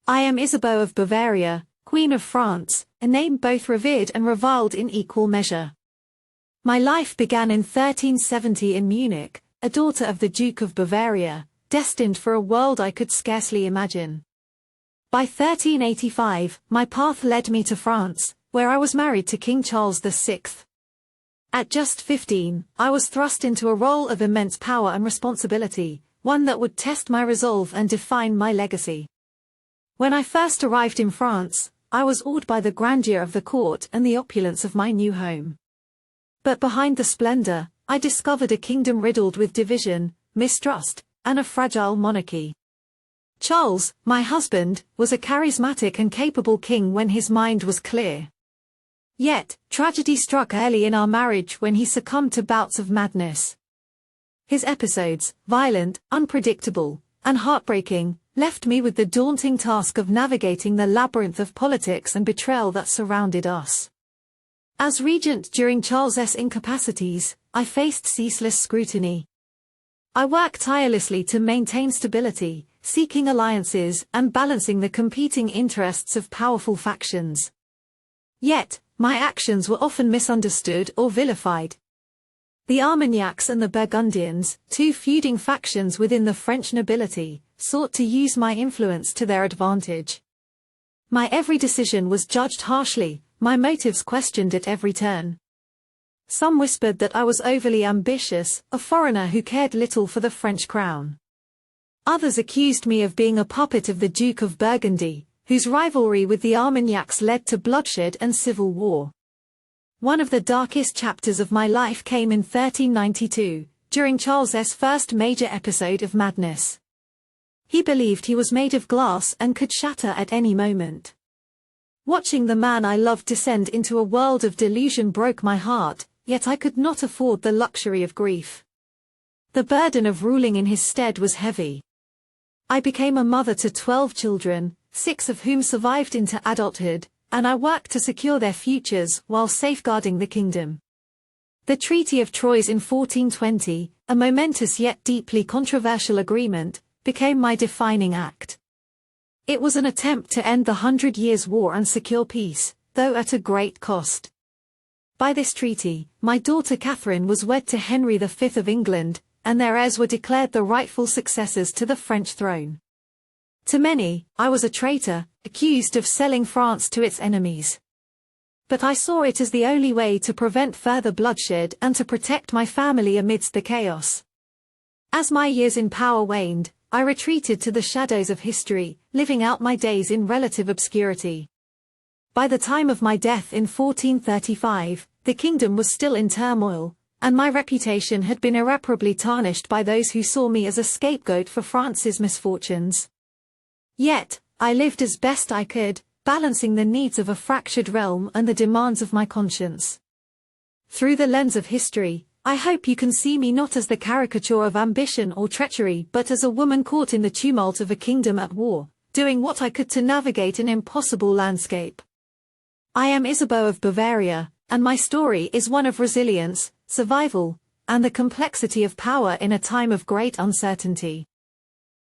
I am Isabeau of Bavaria, Queen of France, a name both revered and reviled in equal measure. My life began in 1370 in Munich, a daughter of the Duke of Bavaria, destined for a world I could scarcely imagine. By 1385, my path led me to France, where I was married to King Charles VI. At just 15, I was thrust into a role of immense power and responsibility, one that would test my resolve and define my legacy. When I first arrived in France, I was awed by the grandeur of the court and the opulence of my new home. But behind the splendor, I discovered a kingdom riddled with division, mistrust, and a fragile monarchy. Charles, my husband, was a charismatic and capable king when his mind was clear. Yet, tragedy struck early in our marriage when he succumbed to bouts of madness. His episodes, violent, unpredictable, and heartbreaking, left me with the daunting task of navigating the labyrinth of politics and betrayal that surrounded us. As regent during Charles's incapacities, I faced ceaseless scrutiny. I worked tirelessly to maintain stability, seeking alliances and balancing the competing interests of powerful factions. Yet, my actions were often misunderstood or vilified. The Armagnacs and the Burgundians, two feuding factions within the French nobility, sought to use my influence to their advantage. My every decision was judged harshly, my motives questioned at every turn. Some whispered that I was overly ambitious, a foreigner who cared little for the French crown. Others accused me of being a puppet of the Duke of Burgundy, whose rivalry with the Armagnacs led to bloodshed and civil war. One of the darkest chapters of my life came in 1392, during Charles's first major episode of madness. He believed he was made of glass and could shatter at any moment. Watching the man I loved descend into a world of delusion broke my heart, yet I could not afford the luxury of grief. The burden of ruling in his stead was heavy. I became a mother to 12 children, 6 of whom survived into adulthood, and I worked to secure their futures while safeguarding the kingdom. The Treaty of Troyes in 1420, a momentous yet deeply controversial agreement, became my defining act. It was an attempt to end the 100 Years' War and secure peace, though at a great cost. By this treaty, my daughter Catherine was wed to Henry V of England, and their heirs were declared the rightful successors to the French throne. To many, I was a traitor, accused of selling France to its enemies. But I saw it as the only way to prevent further bloodshed and to protect my family amidst the chaos. As my years in power waned, I retreated to the shadows of history, living out my days in relative obscurity. By the time of my death in 1435, the kingdom was still in turmoil, and my reputation had been irreparably tarnished by those who saw me as a scapegoat for France's misfortunes. Yet, I lived as best I could, balancing the needs of a fractured realm and the demands of my conscience. Through the lens of history, I hope you can see me not as the caricature of ambition or treachery but as a woman caught in the tumult of a kingdom at war, doing what I could to navigate an impossible landscape. I am Isabeau of Bavaria, and my story is one of resilience, survival, and the complexity of power in a time of great uncertainty.